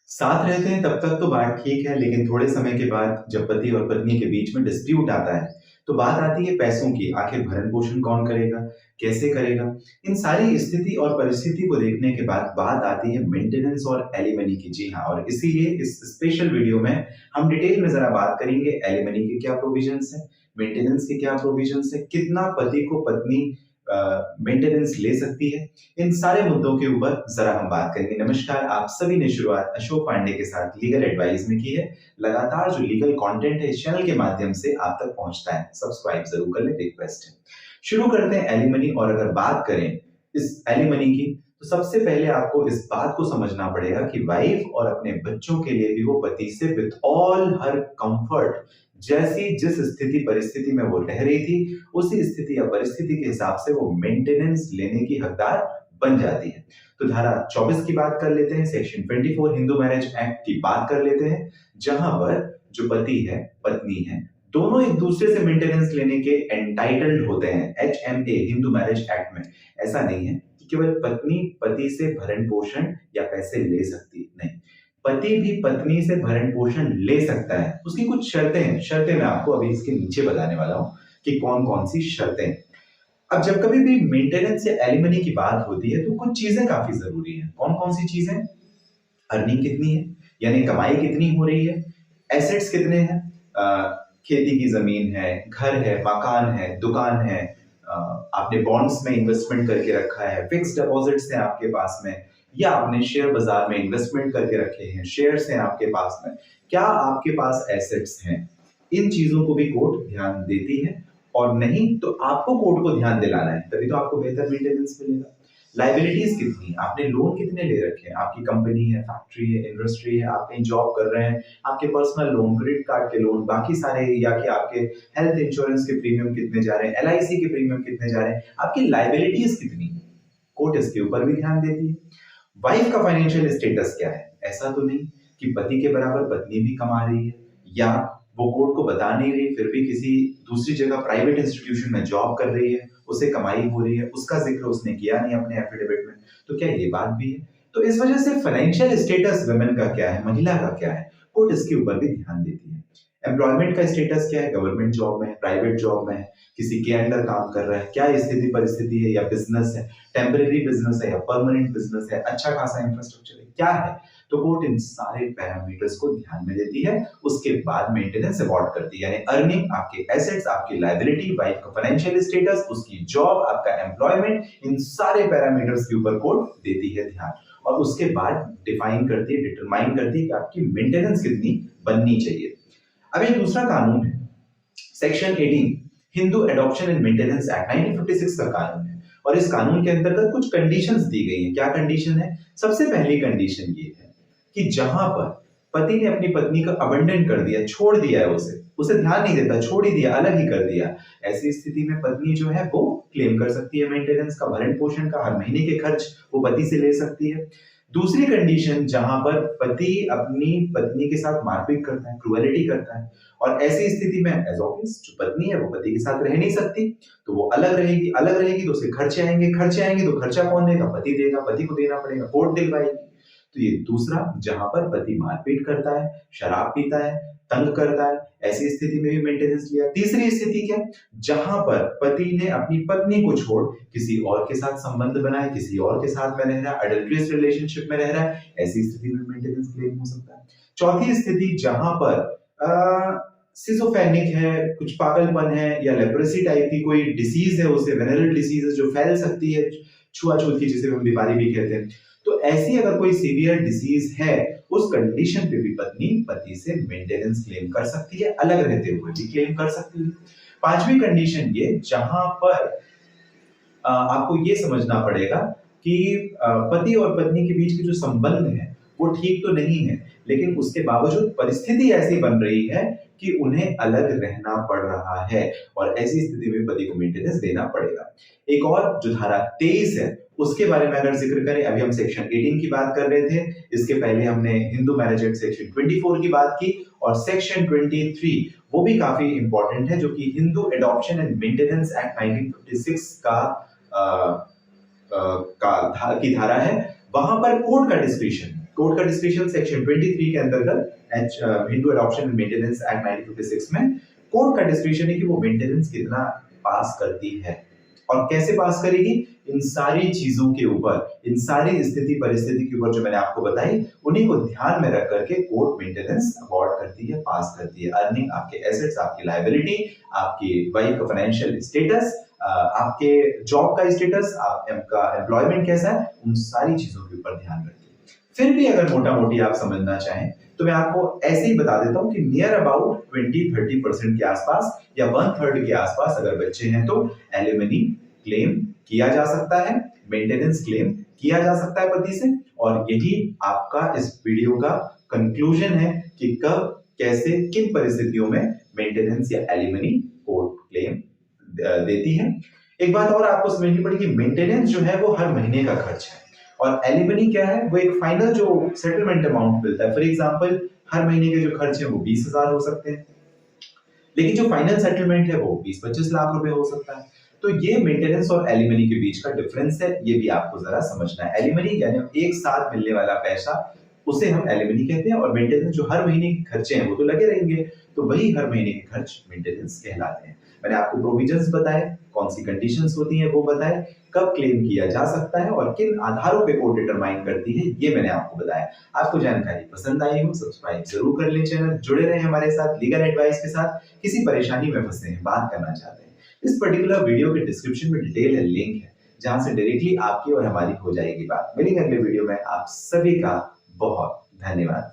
साथ रहते हैं तब तक तो बात ठीक है, लेकिन थोड़े समय के बाद जब पति और पत्नी के बीच में डिस्प्यूट आता है, तो बात आती है पैसों की। आखिर भरण-पोषण कौन करेगा? कैसे करेगा? इन सारी स्थिति और परिस्थिति को देखने के बाद बात आती है मेंटेनेंस और एलिमनी की। जी हाँ, और इसीलिए इस स्पेशल वीडियो में हम डिटेल में ज़रा बात करेंगे एलिमनी के क्या प्रोविजंस हैं, मेंटेनेंस के क्या प्रोविजंस हैं, कितना पति को पत्नी मेंटेनेंस ले सकती है। इन सारे मुद्दों के ऊपर जरा हम बात करेंगे। नमस्कार, आप सभी ने शुरुआत अशोक पांडे के साथ लीगल एडवाइस में की है। लगातार जो लीगल कंटेंट है इस चैनल के माध्यम से आप तक पहुंचता है, सब्सक्राइब जरूर कर ले, रिक्वेस्ट है। शुरू करते हैं एलिमनी। और अगर बात करें इस एलिमनी की, तो सबसे पहले आपको इस बात को समझना पड़ेगा कि वाइफ और अपने बच्चों के लिए भी वो पति से विद ऑल हर कंफर्ट, जैसी जिस स्थिति परिस्थिति में वो रह रही थी, उसी स्थिति या परिस्थिति के हिसाब से वो मेंटेनेंस लेने की हकदार बन जाती है। तो धारा 24 की बात कर लेते हैं, सेक्शन 24 हिंदू मैरिज एक्ट की बात कर लेते हैं, जहां पर जो पति है पत्नी है दोनों एक दूसरे से मेंटेनेंस लेने के एंटाइटल्ड होते हैं। HMA हिंदू मैरिज एक्ट में ऐसा नहीं है कि केवल पत्नी पति से भरण पोषण या पैसे ले सकती है, नहीं, पति भी पत्नी से भरण पोषण ले सकता है। उसकी कुछ शर्तें हैं, शर्तें मैं आपको अभी इसके नीचे बताने वाला हूं कि कौन कौन सी शर्तें हैं। अब जब कभी भी मेंटेनेंस या एलिमनी की बात होती है तो कुछ चीजें काफी जरूरी हैं। कौन कौन सी चीजें? अर्निंग कितनी है, यानी कमाई कितनी हो रही है, एसेट्स कितने हैं, खेती की जमीन है, घर है, मकान है, दुकान है, आपने बॉन्ड्स में इन्वेस्टमेंट करके रखा है, फिक्स्ड डिपॉजिट्स हैं आपके पास में, या आपने शेयर बाजार में इन्वेस्टमेंट करके रखे हैं, शेयर्स हैं आपके पास में, क्या आपके पास एसेट्स हैं? इन चीजों को भी कोर्ट ध्यान देती है, और नहीं तो आपको कोर्ट को ध्यान दिलाना है, तभी तो आपको बेहतर मेंटेनेंस मिलेगा। लाइबिलिटीज कितनी, आपने लोन कितने ले रखे हैं, आपकी कंपनी है, फैक्ट्री है, इंडस्ट्री है, आप कहीं जॉब कर रहे हैं, आपके पर्सनल लोन, क्रेडिट कार्ड के लोन, बाकी सारे, या कि आपके हेल्थ इंश्योरेंस के प्रीमियम कितने जा रहे हैं, LIC के प्रीमियम कितने जा रहे हैं, आपकी लाइबिलिटीज कितनी, कोर्ट इसके ऊपर भी ध्यान देती है। वाइफ का फाइनेंशियल स्टेटस क्या है? ऐसा तो नहीं कि पति के बराबर पत्नी भी कमा रही है, या वो कोर्ट को बता नहीं रही फिर भी किसी दूसरी जगह प्राइवेट इंस्टीट्यूशन में जॉब कर रही है, उसे कमाई हो रही है, उसका जिक्र उसने किया नहीं अपने एफिडेविट में, तो क्या ये बात भी है? तो इस वजह से फाइनेंशियल स्टेटस वुमेन का क्या है, महिला का क्या है, कोर्ट इसके ऊपर भी ध्यान देती है। एम्प्लॉयमेंट का स्टेटस क्या है, गवर्नमेंट जॉब में है, प्राइवेट जॉब में है, किसी के अंडर काम कर रहा है, क्या स्थिति परिस्थिति है, या बिजनेस है, टेम्परेरी बिजनेस है या परमानेंट बिजनेस है, अच्छा खासा इंफ्रास्ट्रक्चर है, क्या है? तो कोर्ट इन सारे पैरामीटर्स को ध्यान में लेती है, उसके बाद मेंटेनेंस अवॉर्ड करती है। यानी अर्निंग, आपके एसेट्स, आपकी लायबिलिटी, वाइफ का फाइनेंशियल स्टेटस, उसकी जॉब, आपका एम्प्लॉयमेंट, इन सारे पैरामीटर्स के ऊपर कोर्ट देती है ध्यान, और उसके बाद डिफाइन करती है, डिटरमाइन करती है कि आपकी मेंटेनेंस कितनी बननी चाहिए। अब एक दूसरा कानून है, section 18 Hindu adoption and maintenance act 1956 का कानून है, और इस कानून के अंतर्गत कुछ कंडीशंस दी गई हैं। क्या कंडीशन है? सबसे पहली कंडीशन ये है कि जहां पर पति ने अपनी पत्नी को अबंडन कर दिया, छोड़ दिया है, उसे ध्यान नहीं देता, छोड़ ही दिया, अलग ही कर दिया, ऐसी स्थिति में पत्नी जो है वो क्लेम कर सकती है मेंटेनेंस का, भरण पोषण का, हर महीने के खर्च वो पति से ले सकती है। दूसरी कंडीशन, जहां पर पति अपनी पत्नी के साथ मारपीट करता है, क्रूएलिटी करता है, और ऐसी स्थिति में एज ऑब्वियस जो पत्नी है वो पति के साथ रह नहीं सकती, तो वो अलग रहेगी, अलग रहेगी तो उसे खर्चे आएंगे, खर्चे आएंगे तो खर्चा कौन देगा? पति देगा, पति को देना पड़ेगा, कोर्ट दिलवाएगी। तो ये दूसरा, जहां पर पति मारपीट करता है, शराब पीता है, तंग करता है, ऐसी स्थिति में भी मेंटेनेंस लिया। तीसरी स्थिति क्या? जहां पर पति ने अपनी पत्नी को छोड़ किसी और के साथ संबंध बनाए, किसी और के साथ में रह रहा है, अडल्ट्रियस रिलेशनशिप में रह रहा है, ऐसी स्थिति में मेंटेनेंस क्लेम हो सकता है। चौथी स्थिति, जहां पर सिजोफ्रेनिक है, कुछ पागलपन है, या लेप्रेसी टाइप की कोई डिसीज है, उसे वेनेरल डिसीज है जो फैल सकती है, छुआछूत की, जिसे हम बीमारी भी कहते हैं, तो ऐसी अगर कोई सीवियर डिसीज है, उस कंडीशन पे भी पत्नी पति से मेंटेनेंस क्लेम कर सकती है, अलग रहते हुए भी क्लेम कर सकती है। पांचवी कंडीशन ये, जहां पर आपको ये समझना पड़ेगा कि पति और पत्नी के बीच के जो संबंध है वो ठीक तो नहीं है, लेकिन उसके बावजूद परिस्थिति ऐसी बन रही है कि उन्हें अलग रहना पड़ रहा है, और ऐसी स्थिति में पति को मेंटेनेंस देना पड़ेगा। एक और जो धारा 23 है उसके बारे में अगर जिक्र करें, अभी हम सेक्शन 18 की बात कर रहे थे, इसके पहले हमने हिंदू मैरिज एक्ट सेक्शन 24 की बात की, और सेक्शन 23 वो भी काफी इंपॉर्टेंट है, जो कि Hindu adoption and maintenance act 1956 की धारा है। वहां पर कोर्ट का डिस्क्रिप्शन, कोर्ट का डिस्क्रिप्शन सेक्शन 23 के अंतर्गत Hindu adoption and maintenance act 1956 में कोर्ट का डिस्क्रिप्शन है कि वो मेंटेनेंस कितना पास करती है और कैसे पास करेगी। इन सारी चीजों के ऊपर, इन सारी स्थिति परिस्थिति के ऊपर जो मैंने आपको बताई, उन्हीं को ध्यान में रख करके कोर्ट मेंटेनेंस अवार्ड करती है, पास करती है। अर्निंग, आपके एसेट्स, आपकी लायबिलिटी, आपकी वाइफ का फाइनेंशियल स्टेटस, आपके जॉब का स्टेटस, आपका एम्प्लॉयमेंट कैसा है, उन सारी चीजों के ऊपर ध्यान रखिए। फिर भी अगर मोटा मोटी आप समझना चाहें तो मैं आपको ऐसे ही बता देता हूं कि नियर अबाउट 20-30% के आसपास या 1/3 के आसपास अगर बच्चे हैं तो एलिमनी क्लेम किया जा सकता है, मेंटेनेंस क्लेम किया जा सकता है पति से। और यही आपका इस वीडियो का कंक्लूजन है कि कब, कैसे, किन परिस्थितियों में मेंटेनेंस या एलिमनी कोर्ट क्लेम देती है। एक बात और आपको समझनी पड़ेगी, मेंटेनेंस जो है वो हर महीने का खर्च है और एलिमनी क्या है, वो एक फाइनल जो सेटलमेंट अमाउंट मिलता है। फॉर एग्जांपल हर महीने के जो खर्च है वो 20,000 हो सकते हैं, लेकिन जो फाइनल सेटलमेंट है वो 20-25 लाख रुपए हो सकता है। तो ये मेंटेनेंस और एलिमनी के बीच का डिफरेंस है, ये भी आपको जरा समझना है। एलिमनी यानी एक साथ मिलने वाला पैसा, उसे हम एलिमनी कहते हैं, और मेंटेनेंस जो हर महीने के खर्चे हैं वो तो लगे रहेंगे, तो वही हर महीने के खर्च मेंटेनेंस कहलाते हैं। मैंने आपको प्रोविजंस बताए, कौन सी कंडीशंस होती हैं वो बताए, कब क्लेम किया जा सकता है और किन आधारों पे कोर्ट डिटरमाइन करती है, ये मैंने आपको बताया। आपको जानकारी पसंद आई हो, सब्सक्राइब जरूर कर लें चैनल, जुड़े रहें हमारे साथ लीगल एडवाइस के साथ। किसी परेशानी में फंसे हैं, बात करना चाहते हैं, इस पर्टिकुलर वीडियो के डिस्क्रिप्शन में डिटेल है, लिंक है, जहां से डायरेक्टली आपकी और हमारी हो जाएगी बात। मिलेंगे अगले वीडियो में। आप सभी का बहुत धन्यवाद।